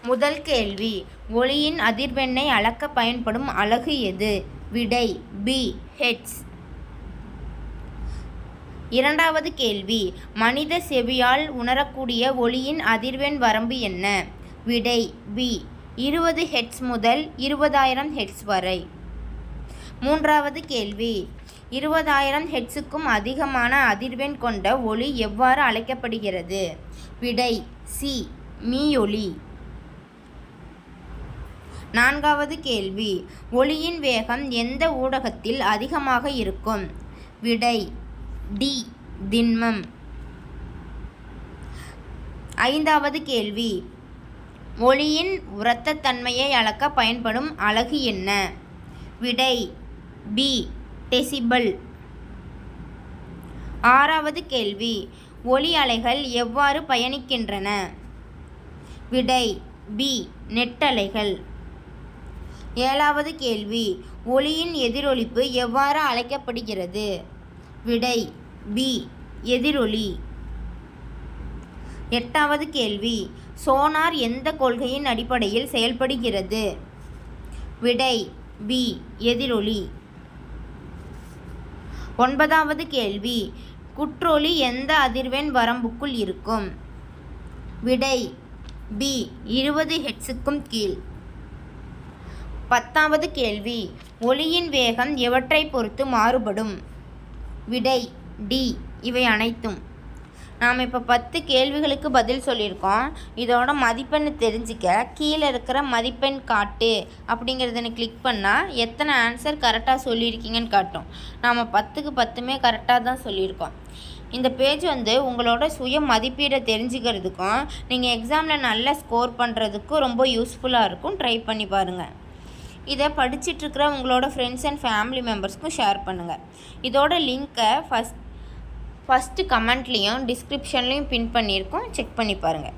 முதல் கேள்வி, ஒலியின் அதிர்வெண்ணை அளக்க பயன்படும் அலகு எது? விடை பி. ஹெர்ட்ஸ். இரண்டாவது கேள்வி, மனித செவியால் உணரக்கூடிய ஒலியின் அதிர்வெண் வரம்பு என்ன? விடை பி. 20 ஹெர்ட்ஸ் முதல் 20,000 ஹெர்ட்ஸ் வரை. மூன்றாவது கேள்வி, 20,000 ஹெர்ட்ஸுக்கும் அதிகமான அதிர்வெண் கொண்ட ஒலி எவ்வாறு அழைக்கப்படுகிறது? விடை சி. மீயொலி. நான்காவது கேள்வி, ஒலியின் வேகம் எந்த ஊடகத்தில் அதிகமாக இருக்கும்? விடை டி. திண்மம். ஐந்தாவது கேள்வி, ஒலியின் உரத்தன்மையை அளக்க பயன்படும் அலகு என்ன? விடை பி. டெசிபல். ஆறாவது கேள்வி, ஒலி அலைகள் எவ்வாறு பயணிக்கின்றன? விடை பி. நெட்டலைகள். ஏழாவது கேள்வி, ஒலியின் எதிரொலிப்பு எவ்வாறு அழைக்கப்படுகிறது? விடை பி. எதிரொலி. எட்டாவது கேள்வி, சோனார் எந்த கொள்கையின் அடிப்படையில் செயல்படுகிறது? விடை பி. எதிரொலி. ஒன்பதாவது கேள்வி, குற்றொலி எந்த அதிர்வெண் வரம்புக்குள் இருக்கும்? விடை பி. 20 ஹெர்ட்ஸுக்கும் கீழ். பத்தாவது கேள்வி, ஒலியின் வேகம் எவற்றை பொறுத்து மாறுபடும்? விடை டி. இவை அனைத்தும். நாம் இப்போ 10 கேள்விகளுக்கு பதில் சொல்லியிருக்கோம். இதோட மதிப்பெண்ணு தெரிஞ்சிக்க கீழே இருக்கிற மதிப்பெண் காட்டு அப்படிங்கிறத கிளிக் பண்ணால் எத்தனை ஆன்சர் கரெக்டாக சொல்லியிருக்கீங்கன்னு காட்டும். நாம் 10க்கு 10மே கரெக்டாக தான் சொல்லியிருக்கோம். இந்த பேஜ் உங்களோட சுய மதிப்பீடை தெரிஞ்சுக்கிறதுக்கும் நீங்கள் எக்ஸாமில் நல்லா ஸ்கோர் பண்ணுறதுக்கும் ரொம்ப யூஸ்ஃபுல்லாக இருக்கும். ட்ரை பண்ணி பாருங்கள். இதை படிச்சிட்ருக்கிற உங்களோட ஃப்ரெண்ட்ஸ் அண்ட் ஃபேமிலி மெம்பர்ஸ்க்கும் ஷேர் பண்ணுங்கள். இதோட லிங்க்கை ஃபஸ்ட்டு கமெண்ட்லேயும் டிஸ்கிரிப்ஷன்லேயும் பின் பண்ணியிருக்கோம். செக் பண்ணி பாருங்கள்.